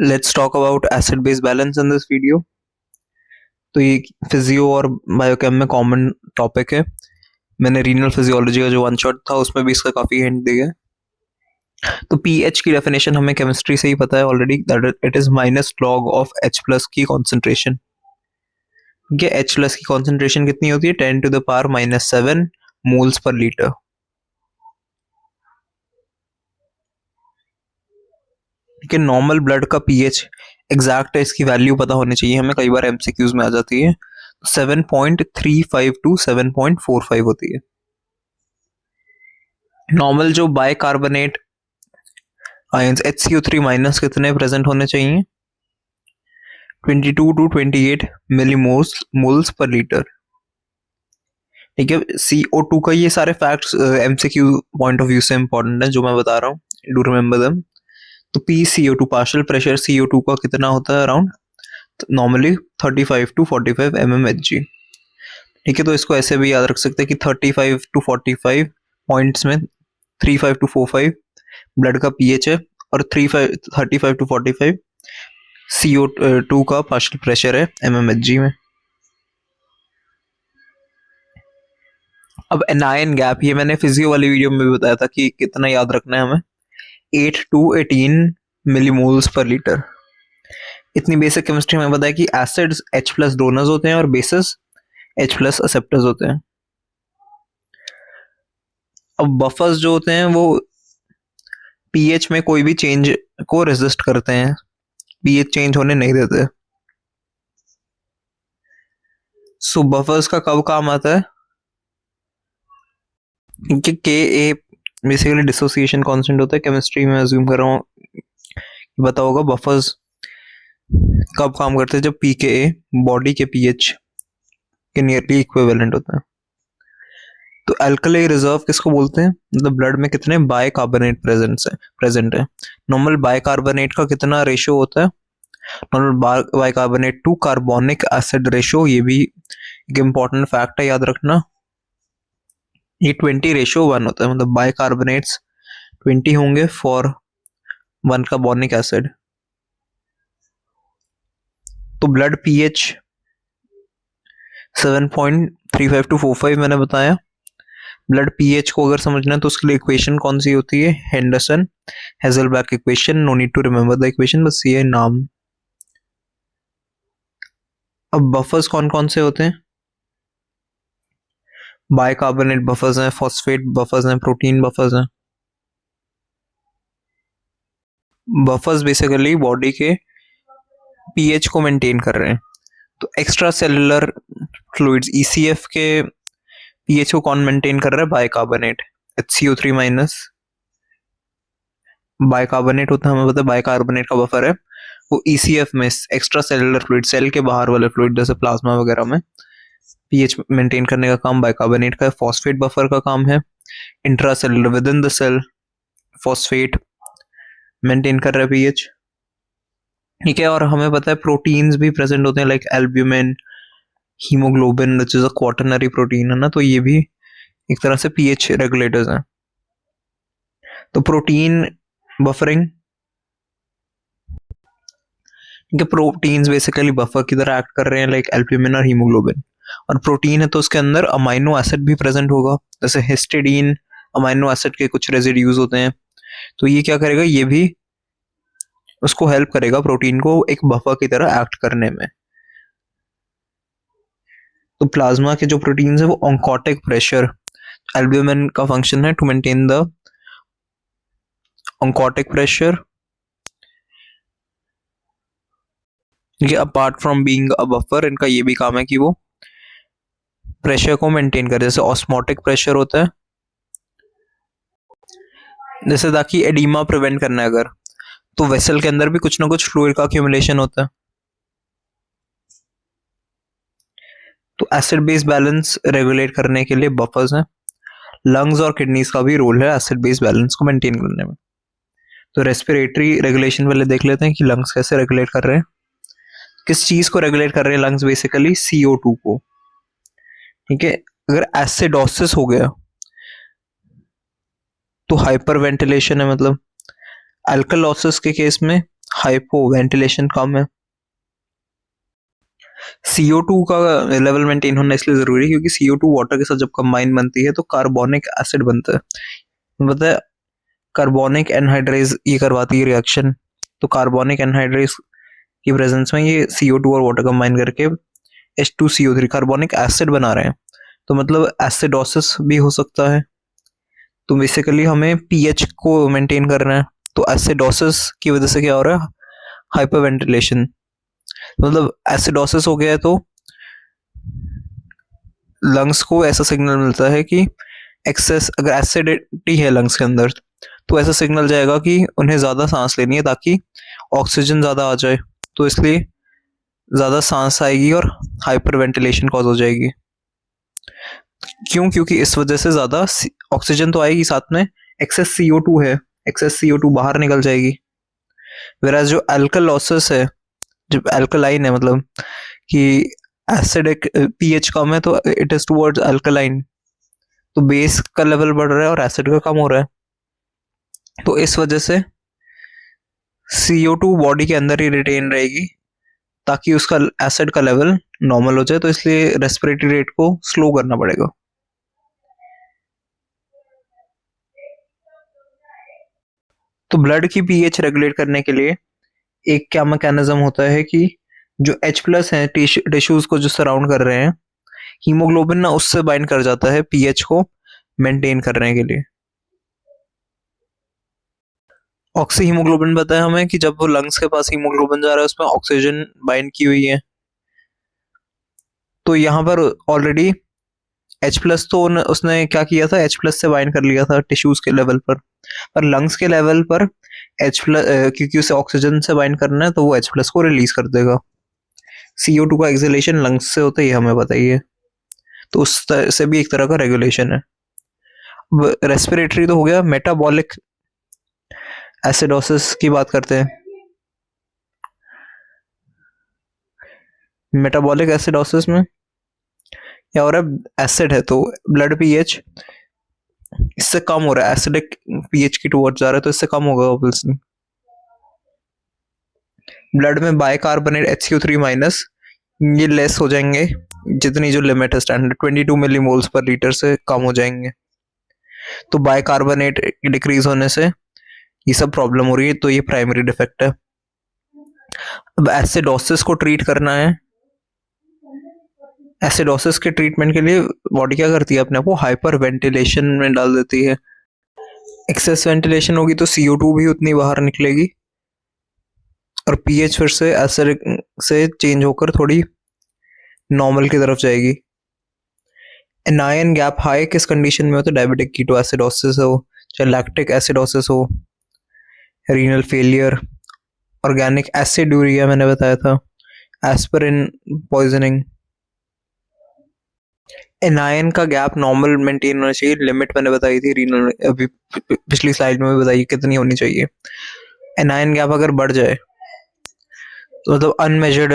Let's talk about acid base balance in this video. तो ये physio और biochem में कॉमन टॉपिक है। मैंने रीनल फिजियोलॉजी का जो वन शॉट था उसमें भी इसका काफ़ी हिंट दिया है। तो पीएच की डेफिनेशन हमें केमिस्ट्री से ही पता है already, that it is minus log of H plus की कॉन्सेंट्रेशन। ये H प्लस की कॉन्सेंट्रेशन कितनी होती है? 10⁻⁻⁷ मोल्स पर लीटर। ठीक है, नॉर्मल ब्लड का पीएच एग्जैक्ट है, इसकी वैल्यू पता होनी चाहिए हमें, कई बार एमसीक्यूज में आ जाती है। 7.35 टू 7.45 होती है। नॉर्मल जो बाइकार्बोनेट आयंस HCO3 माइनस कितने प्रेजेंट होने चाहिए? 22 टू 28 मिलीमोल्स पर लीटर। ठीक है, CO2 का ये सारे facts MCQ point of view से इंपॉर्टेंट है जो मैं बता रहा हूँ, डू रिमेंबर देम। तो PCO2 पार्शियल प्रेशर CO2 का कितना होता है? Around normally 35 to 45 mmHg। ठीक है, तो इसको ऐसे भी याद रख सकते हैं कि 35 टू 45 पॉइंट्स में 35 टू 45 ब्लड का पीएच है और 35 टू 45 CO2 का पार्शियल प्रेशर है mmHg में। अब एनायन गैप, ये मैंने फिजियो वाली वीडियो में भी बताया था कि कितना याद रखना है हमें, 8 टू 18 मिलीमोल्स पर लीटर। इतनी बेसिक केमिस्ट्री में पता है कि एसिड्स H प्लस डोनर्स होते हैं और बेसिस H प्लस एक्सेप्टर्स होते हैं। अब बफर्स जो होते हैं वो पीएच में कोई भी चेंज को रेजिस्ट करते हैं, पीएच चेंज होने नहीं देते। सो बफर्स का कब काम आता है? क्योंकि Ka बेसिकली डिसोसिएशन कांस्टेंट होता है, केमिस्ट्री में अज्यूम कर रहा हूँ पता होगा। बफर्स कब काम करते हैं? जब pKa बॉडी के पीएच के नियरली इक्विवेलेंट होता है। तो अल्कली रिजर्व किसको बोलते हैं? मतलब ब्लड में कितने बाइकार्बोनेट प्रेजेंट है। नॉर्मल बाइकार्बोनेट का कितना रेशियो होता है? Normal bicarbonate to carbonic acid ratio, ये भी एक इम्पॉर्टेंट फैक्ट है, याद रखना। ये 20:1 होता है, मतलब बाइकार्बोनेट्स 20 होंगे फॉर 1 कार्बोनिक एसिड। तो ब्लड पीएच 7.35 टू 45 मैंने बताया। ब्लड पीएच को अगर समझना है तो उसके लिए इक्वेशन कौन सी होती है? Henderson Hasselbalch equation. No need to remember the equation, बस ये नाम। अब बफर्स कौन कौन से होते हैं? बाइकार्बोनेट बफर्स हैं, फॉस्फेट बफर्स हैं, प्रोटीन बफर्स हैं। बफर्स बेसिकली बॉडी के पीएच को मेंटेन कर रहे हैं। तो एक्स्ट्रा सेलुलर फ्लूइड्स ECF के पीएच को कौन मेंटेन कर रहा है? Bicarbonate, HCO3 minus. बाइकार्बोनेट होता है, हमें पता है बाइकार्बोनेट का बफर है, वो ECF में एक्स्ट्रा सेलुलर फ्लूइड, सेल के बाहर वाले फ्लूइड जैसे प्लाज्मा वगैरह में पीएच मेंटेन करने का काम बाइकार्बोनेट का है। फॉस्फेट बफर का काम है intracellular, within the cell phosphate maintain कर रहा है पीएच। ठीक है, और हमें पता है प्रोटीन्स भी प्रेजेंट होते हैं, like albumin, haemoglobin which is a quaternary protein, है ना, तो ये भी एक तरह से पीएच रेगुलेटर्स हैं। तो protein buffering, proteins basically buffer की तरह एक्ट कर रहे हैं, लाइक एल्ब्यूमिन और हीमोग्लोबिन। और प्रोटीन है तो उसके अंदर अमाइनो एसिड भी प्रेजेंट होगा, जैसे हिस्टिडीन, अमाइनो एसिड के कुछ रेजिड्यूज होते हैं। तो ये क्या करेगा? ये भी उसको हेल्प करेगा प्रोटीन को एक बफर की तरह एक्ट करने में। तो प्लाज्मा के जो प्रोटीन्स है वो ऑन्कोटिक प्रेशर, एल्ब्यूमिन का फंक्शन है to maintain the oncotic pressure. ये apart from being a buffer, इनका ये भी काम है कि वो प्रेशर को मेंटेन करे, जैसे ऑस्मोटिक प्रेशर होता है, जैसे ताकि एडिमा प्रिवेंट करना है अगर, तो वेसल के अंदर भी कुछ ना कुछ फ्लूइड का अक्यूमुलेशन होता है। तो एसिड बेस बैलेंस रेगुलेट करने के लिए बफर्स हैं। लंग्स और किडनीज का भी रोल है एसिड बेस बैलेंस को मेंटेन करने में। तो रेस्पिरेटरी रेगुलेशन वाले देख लेते हैं कि लंग्स कैसे रेगुलेट कर रहे हैं। किस चीज को रेगुलेट कर रहे हैं लंग्स? बेसिकली CO2 को। ठीक है, अगर एसिडोसिस हो गया तो हाइपर वेंटिलेशन है, मतलब अल्कलोसिस के केस में हाइपो वेंटिलेशन कम है। CO2 का लेवल मेंटेन होना इसलिए जरूरी है क्योंकि CO2 वाटर के साथ जब कंबाइन बनती है तो कार्बोनिक एसिड बनता है। पता है कार्बोनिक एनहाइड्रेज ये करवाती है रिएक्शन। तो कार्बोनिक एनहाइड्रेज की प्रेजेंस में ये CO2 और वाटर कंबाइन करके H2CO3 कार्बोनिक एसिड बना रहे हैं। तो मतलब एसिडोसिस भी हो सकता है। तो बेसिकली हमें पीएच को मेंटेन करना है। तो एसिडोसिस की वजह से क्या हो रहा है, हाइपरवेंटिलेशन। मतलब एसिडोसिस हो गया है तो लंग्स को ऐसा सिग्नल मिलता है कि एक्सेस अगर एसिडिटी है लंग्स के अंदर तो ऐसा सिग्नल जाएगा कि उन्हें ज़्यादा सांस लेनी है ताकि ऑक्सीजन ज़्यादा आ जाए। तो इसलिए ज़्यादा सांस आएगी और हाइपर वेंटिलेशन कॉज हो जाएगी। क्यों? क्योंकि इस वजह से ज़्यादा ऑक्सीजन तो आएगी, साथ में एक्सेस CO2 है, एक्सेस CO2 बाहर निकल जाएगी। वेराज जो अल्कलोसिस है, जब अल्कलाइन है मतलब कि एसिडिक पीएच कम है तो इट इज टुवर्ड्स अल्कलाइन। तो बेस का लेवल बढ़ रहा है और एसिड का कम हो रहा है। तो इस वजह से CO2 बॉडी के अंदर ही रिटेन रहेगी ताकि उसका एसिड का लेवल नॉर्मल हो जाए। तो इसलिए रेस्पिरेटरी रेट को स्लो करना पड़ेगा। तो ब्लड की पीएच रेगुलेट करने के लिए एक क्या मैकेनिज्म होता है कि जो H+ है टिश्यूज को जो सराउंड कर रहे हैं, हीमोग्लोबिन ना उससे बाइंड कर जाता है पीएच को मेंटेन करने के लिए। ऑक्सी हीमोग्लोबिन पता है हमें कि जब वो लंग्स के पास हीमोग्लोबिन जा रहा है उसमें ऑक्सीजन बाइंड की हुई है। तो यहाँ पर ऑलरेडी H+ तो उसने क्या किया था, H+ से बाइंड कर लिया था टिश्यूज के लेवल पर लंग्स के लेवल पर H+ क्योंकि उसे ऑक्सीजन से बाइंड करना है तो वो H+ को रिलीज कर देगा। CO2 का एक्सहेलेशन लंग्स से होता है, ये हमें बताइए। तो उस तरह से भी एक तरह का रेगुलेशन है। रेस्पिरेटरी तो हो गया। मेटाबॉलिक एसिडोसिस की बात करते हैं। मेटाबॉलिक एसिडोसिस में क्या हो रहा है, एसिड है तो ब्लड पीएच इससे कम हो रहा है, एसिडिक पीएच की टुवर्ड्स जा रहा है तो इससे कम होगा ऑब्वियसली। ब्लड में बाइकार्बोनेट HCO3- ये लेस हो जाएंगे जितनी जो लिमिट है स्टैंडर्ड 22 मिलीमोल्स पर लीटर से कम हो जाएंगे। तो बाइकार्बोनेट डिक्रीज होने से ये सब प्रॉब्लम हो रही है। तो ये प्राइमरी डिफेक्ट है। अब एसिडोसिस को ट्रीट करना है। एसिडोसिस के ट्रीटमेंट के लिए बॉडी क्या करती है, अपने आप को हाइपर वेंटिलेशन में डाल देती है। एक्सेस वेंटिलेशन होगी तो CO2 भी उतनी बाहर निकलेगी और पीएच फिर से एसिडिक से चेंज होकर थोड़ी नॉर्मल की तरफ जाएगी। एनायन गैप हाई किस कंडीशन में हो, तो डायबिटिक कीटोएसिडोसिस हो, चाहे लैक्टिक एसिडोसिस हो, रीनल फेलियर, ऑर्गेनिक एसिडूरिया मैंने बताया था, एस्पिरिन पॉइजनिंग। एनायन का गैप नॉर्मल मेंटेन होना चाहिए, लिमिट मैंने बताई थी रीनल अभी पिछली स्लाइड में भी बताई कितनी होनी चाहिए। एनायन गैप अगर बढ़ जाए तो मतलब अनमेजर्ड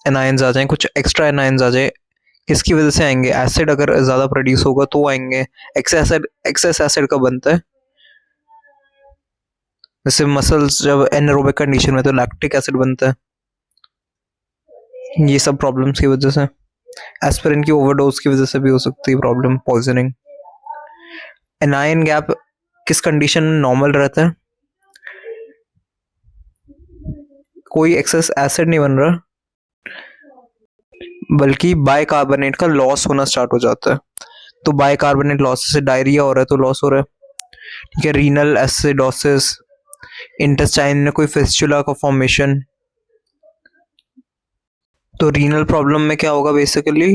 एनायंस आ जाए, कुछ एक्स्ट्रा एनायंस आ जाए, किसकी वजह से आएंगे, एसिड अगर ज्यादा प्रोड्यूस होगा तो आएंगे। एक्सेस एसिड का बनता है, जैसे मसल्स जब एनारोबिक कंडीशन में तो लैक्टिक एसिड बनता है। ये सब प्रॉब्लम्स की वजह से, एस्पिरिन की ओवरडोज की वजह से भी हो सकती है प्रॉब्लम, पॉइजनिंग। एनायन गैप किस कंडीशन में नॉर्मल रहता है, कोई एक्सेस एसिड नहीं बन रहा बल्कि बाइकार्बोनेट का लॉस होना स्टार्ट हो जाता है। तो बाइकार्बोनेट लॉस से डायरिया हो रहा है तो लॉस हो रहा है। ठीक है, रीनल एसिडोसिस, इंटेस्टाइन में कोई फिस्चुला का फॉर्मेशन। तो रीनल प्रॉब्लम में क्या होगा, बेसिकली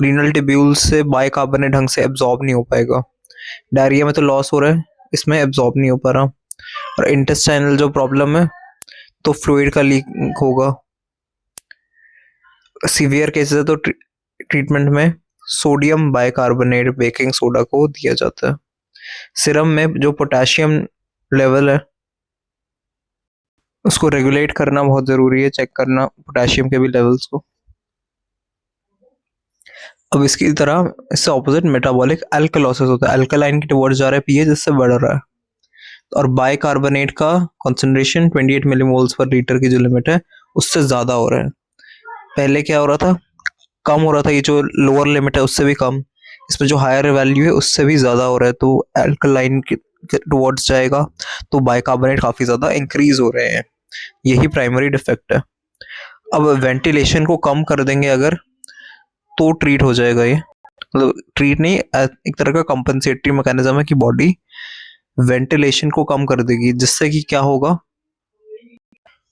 रीनल टिब्यूल से बाइकार्बोनेट ढंग से एब्जॉर्ब नहीं हो पाएगा। डायरिया में तो लॉस हो रहा है, इसमें एब्जॉर्ब नहीं हो पा रहा। और इंटेस्टाइनल जो प्रॉब्लम है तो फ्लूइड का लीक होगा। सीवियर केसेस है तो ट्रीटमेंट में सोडियम बाइकार्बोनेट बेकिंग सोडा को दिया जाता है। सीरम में जो पोटेशियम लेवल है उसको रेगुलेट करना बहुत जरूरी है, चेक करना पोटेशियम के भी लेवल्स को। अब इसकी तरह इससे ऑपोजिट मेटाबॉलिक अल्कलोसिस होता है, अल्कलाइन की टुवर्ड्स जा रहा है पीएच जिससे बढ़ रहा है। और बाइकार्बोनेट का कॉन्सेंट्रेशन 28 मिलीमोल्स पर लीटर की जो लिमिट है उससे ज़्यादा हो रहा है। पहले क्या हो रहा था, कम हो रहा था, ये जो लोअर लिमिट है उससे भी कम, इसमें जो हायर वैल्यू है उससे भी ज़्यादा हो रहा है, तो एल्कलाइन टुवर्ड्स जाएगा, तो बाइकार्बोनेट काफ़ी ज़्यादा इंक्रीज हो रहे हैं। यही प्राइमरी डिफेक्ट है। अब वेंटिलेशन को कम कर देंगे अगर, तो ट्रीट हो जाएगा ये, मतलब ट्रीट नहीं, एक तरह का कंपनसेटरी मैकेनिज्म है कि बॉडी वेंटिलेशन को कम कर देगी, जिससे कि क्या होगा,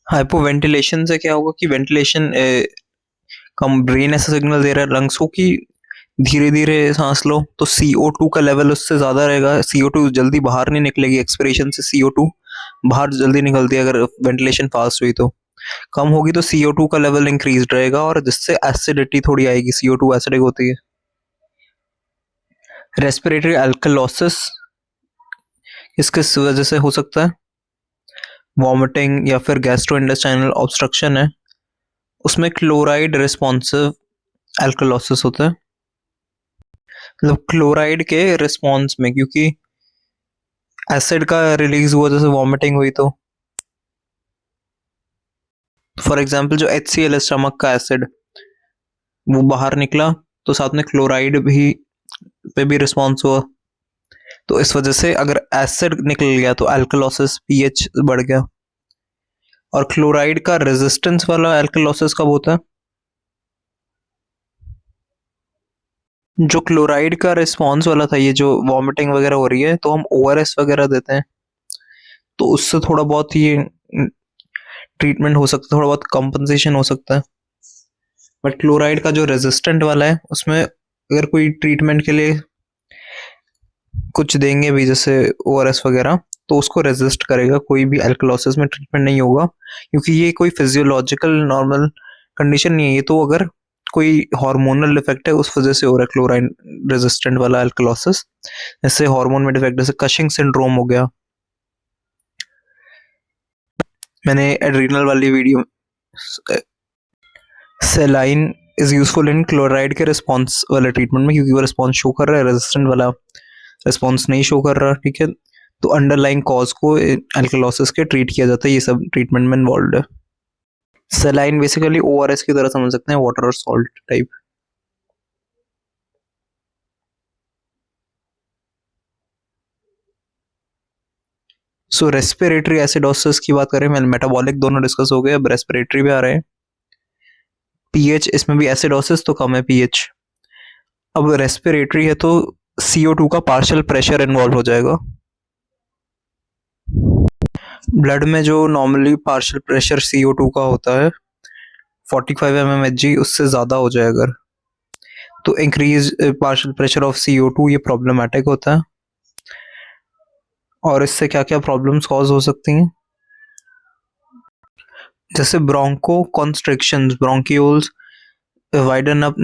हाइपो वेंटिलेशन से क्या होगा कि वेंटिलेशन कम, ब्रेन ऐसा सिग्नल दे रहा है लंग्स को कि धीरे धीरे सांस लो, तो CO2 का लेवल उससे ज़्यादा रहेगा, CO2 जल्दी बाहर नहीं निकलेगी, एक्सपिरेशन से CO2 बाहर जल्दी निकलती है अगर वेंटिलेशन फास्ट हुई, तो कम होगी तो CO2 का लेवल इंक्रीज रहेगा, और जिससे एसिडिटी थोड़ी आएगी, CO2 एसिडिक होती है। रेस्पिरेटरी एल्कलोसिस किस किस वजह से हो सकता है, वॉमिटिंग या फिर गैस्ट्रोइंटेस्टाइनल ऑब्स्ट्रक्शन है, उसमें क्लोराइड रिस्पॉन्सिव एल्कलोसिस होता है, मतलब क्लोराइड के रिस्पॉन्स में, क्योंकि एसिड का रिलीज हुआ, जैसे वॉमिटिंग हुई, तो फॉर एग्जांपल जो HCl है, स्टमक का एसिड, वो बाहर निकला, तो साथ में क्लोराइड भी पे भी रिस्पॉन्स हुआ, तो इस वजह से अगर एसिड निकल गया तो एल्कलोसिस, pH बढ़ गया। और क्लोराइड का रेजिस्टेंस वाला एल्कलोसिस कब होता है, जो क्लोराइड का रिस्पॉन्स वाला था, ये जो वॉमिटिंग वगैरह हो रही है, तो हम ORS वगैरह देते हैं, तो उससे थोड़ा बहुत ये ट्रीटमेंट हो सकता है, थोड़ा बहुत कंपनसेशन हो सकता है। बट क्लोराइड का जो रेजिस्टेंट वाला है, उसमें अगर कोई ट्रीटमेंट के लिए कुछ देंगे भी, जैसे ORS वगैरह, तो उसको रेजिस्ट करेगा, कोई भी एल्कलोसिस में ट्रीटमेंट नहीं होगा, क्योंकि ये कोई फिजियोलॉजिकल नॉर्मल कंडीशन नहीं है, ये तो अगर कोई हार्मोनल इफेक्ट है उस वजह से हो रहा है क्लोराइन रेजिस्टेंट वाला एल्कलोसिस, जैसे हार्मोन में डिफेक्ट, जैसे कशिंग सिंड्रोम हो गया। मैंने एड्रीनल वाली video, सेलाइन is useful in chloride के रिस्पॉन्स वाले ट्रीटमेंट में, क्योंकि वो रिस्पॉन्स शो कर रहा है, रेजिस्टेंट वाला रिस्पॉन्स नहीं शो कर रहा, ठीक है, तो अंडरलाइंग कॉज को एल्कलोसिस के ट्रीट किया जाता है, ये सब ट्रीटमेंट में इन्वॉल्व है। सेलाइन बेसिकली ORS की तरह समझ सकते हैं, वाटर और सॉल्ट टाइप। सो रेस्पिरेटरी एसिडोसिस की बात करें, मैंने मेटाबॉलिक दोनों डिस्कस हो गए, अब रेस्पिरेटरी भी आ रहे हैं। पीएच, इसमें भी एसिडोसिस तो कम है पीएच। अब रेस्पिरेटरी है तो CO2 का पार्शियल प्रेशर इन्वॉल्व हो जाएगा। ब्लड में जो नॉर्मली पार्शियल प्रेशर CO2 का होता है 45 mmHg, उससे ज़्यादा हो जाए अगर, तो increase partial pressure of CO2, ये प्रॉब्लमेटिक होता है। और इससे क्या क्या प्रॉब्लम्स कॉज हो सकती हैं, जैसे bronchoconstrictions, bronchioles widen up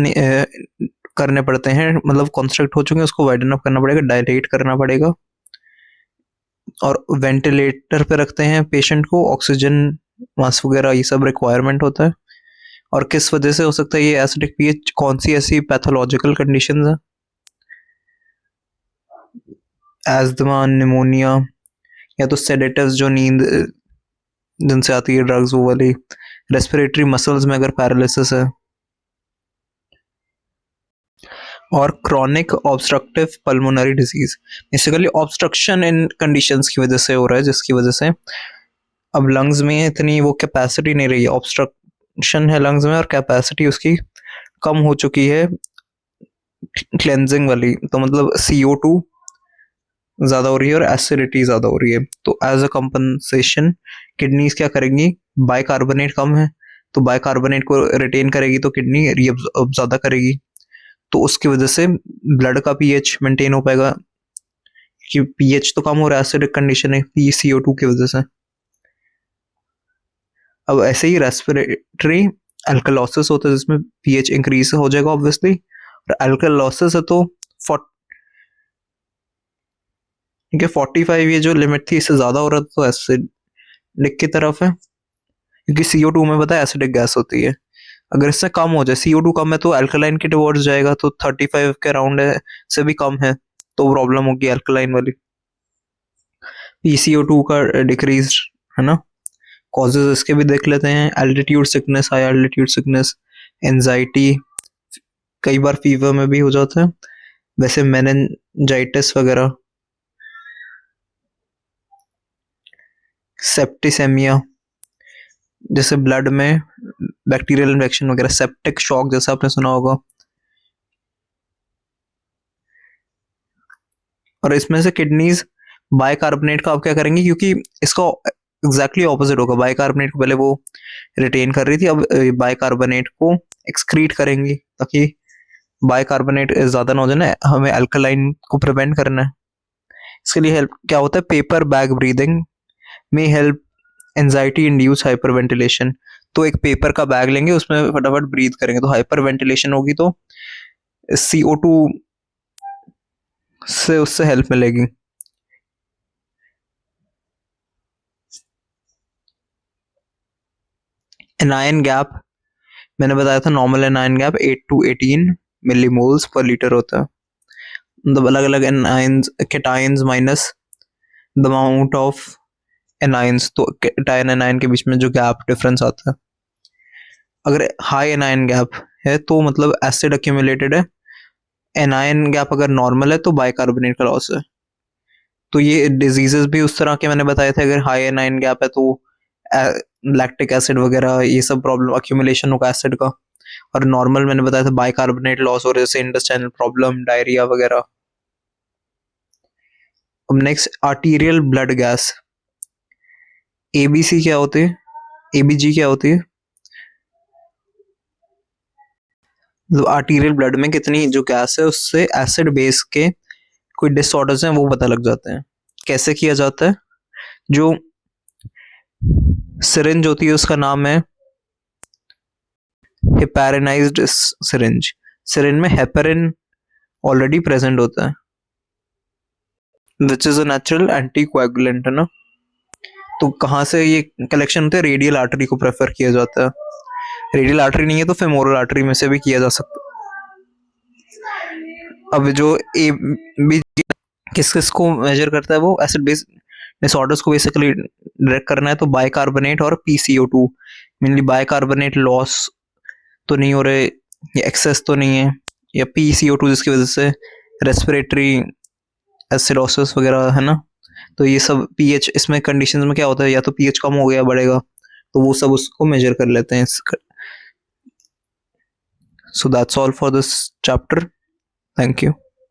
करने पड़ते हैं, मतलब कॉन्स्ट्रिक्ट हो चुके हैं, उसको वाइडन अप करना पड़ेगा, डायलेट करना पड़ेगा, और वेंटिलेटर पे रखते हैं पेशेंट को, ऑक्सीजन मास्क वगैरह ये सब रिक्वायरमेंट होता है। और किस वजह से हो सकता है ये एसिडिक पीएच, कौन सी ऐसी पैथोलॉजिकल कंडीशंस है, एस्थमा, निमोनिया, या तो सेडेटिव्स जो नींद जिनसे आती है ड्रग्स, वो वाली, रेस्पिरेटरी मसल्स में अगर पैरालिसिस है, और chronic obstructive pulmonary disease, basically obstruction इन कंडीशंस की वजह से हो रहा है, जिसकी वजह से अब लंग्स में इतनी वो कैपेसिटी नहीं रही है, ऑब्स्ट्रक्शन है लंग्स में और कैपेसिटी उसकी कम हो चुकी है क्लेंजिंग वाली, तो मतलब CO2 ज़्यादा हो रही है और एसिडिटी ज़्यादा हो रही है, तो एज अ कंपनसेशन किडनीज क्या करेंगी, बाइकार्बोनेट कम है तो बाइकार्बोनेट को रिटेन करेगी, तो किडनी रीअब्सॉर्ब ज़्यादा करेगी, तो उसकी वजह से ब्लड का पीएच मेंटेन हो पाएगा, कि पीएच तो कम हो रहा है, एसिडिक कंडीशन है CO2 की वजह से। अब ऐसे ही रेस्पिरेटरी एल्कलोसिस होता है, जिसमें पीएच इंक्रीज हो जाएगा ऑब्वियसली, और एल्कलोसिस है तो 45 ये जो लिमिट थी इससे ज्यादा हो रहा था, तो एसिडिक की तरफ है, क्योंकि CO2 में पता है एसिडिक गैस होती है, अगर इससे कम हो जाए, CO2 कम है तो अल्कलाइन के टुवर्ड्स जाएगा, तो 35 के अराउंड है, से भी कम है तो प्रॉब्लम होगी अल्कलाइन वाली। PCO2 का डिक्रीज है ना। कॉजेज इसके भी देख लेते हैं, altitude sickness, high altitude sickness, anxiety, कई बार फीवर में भी हो जाता है, वैसे मेनिंजाइटिस वगैरह, सेप्टिसेमिया जैसे ब्लड में बैक्टीरियल इन्फेक्शन वगैरह, सेप्टिक शॉक जैसा आपने सुना होगा। और इसमें से किडनीज बाइकार्बोनेट का आप क्या करेंगे, क्योंकि इसका एग्जैक्टली ऑपोजिट होगा। बाइकार्बोनेट को पहले वो रिटेन कर रही थी, अब बाइकार्बोनेट को एक्सक्रीट करेंगी, ताकि बाइकार्बोनेट ज्यादा ना हो जाए ना, हमें अल्कलाइन को प्रिवेंट करना है। इसके लिए हेल्प क्या होता है, पेपर बैग ब्रीदिंग में help anxiety induce hyper ventilation. तो एक पेपर का बैग लेंगे, उसमें फटाफट ब्रीथ करेंगे तो हाइपर वेंटिलेशन होगी, तो CO2 से उससे हेल्प मिलेगी। एनायन गैप मैंने बताया था, normal anion gap 8 to 18 millimoles पर लीटर होता है। मतलब अलग अलग anions cations minus the amount of anions, तो कैटायन एनायन के बीच में जो गैप डिफरेंस आता है। अगर हाई एनायन गैप है तो मतलब एसिड अक्यूमुलेटेड है, एनायन गैप अगर नॉर्मल है तो बाइकार्बोनेट का लॉस है। तो ये डिजीजेस भी उस तरह के मैंने बताए थे, अगर हाई एनायन गैप है तो लैक्टिक एसिड वगैरह ये सब प्रॉब्लम अक्यूमुलेशन होगा एसिड का, और नॉर्मल मैंने बताया था बाइकार्बोनेट लॉस हो रहे जैसे इंटेस्टाइनल प्रॉब्लम, डायरिया वगैरह। अब next arterial blood gas, ABC क्या होती है, ABG क्या होती है। तो आर्टीरियल ब्लड में कितनी जो गैस है उससे एसिड बेस के कोई डिसऑर्डर्स हैं वो पता लग जाते हैं। कैसे किया जाता है, जो सिरिंज होती है उसका नाम है हेपेरिनाइज्ड सिरिंज। सिरिंज में हेपेरिन ऑलरेडी प्रेजेंट होता है, which is a natural anticoagulant, है ना। तो कहाँ से ये कलेक्शन होते हैं, रेडियल आर्टरी को प्रेफर किया जाता है। रेडियल आर्टरी नहीं है तो फेमोरल आर्टरी में से भी किया जा सकता है। अब जो ABG किस किस को मेजर करता है, वो एसिड बेस डिसऑर्डर्स को बेसिकली डायरेक्ट करना है, तो बाइकार्बोनेट और PCO2, मेनली बाइकार्बोनेट लॉस तो नहीं हो रहे, या एक्सेस तो नहीं है, या PCO2 जिसकी वजह से रेस्पिरेटरी एसिडोसिस वगैरह, है ना। तो ये सब पीएच इसमें कंडीशंस में क्या होता है, या तो पीएच कम हो गया बढ़ेगा, तो वो सब उसको मेजर कर लेते हैं। So that's all for this chapter, thank you.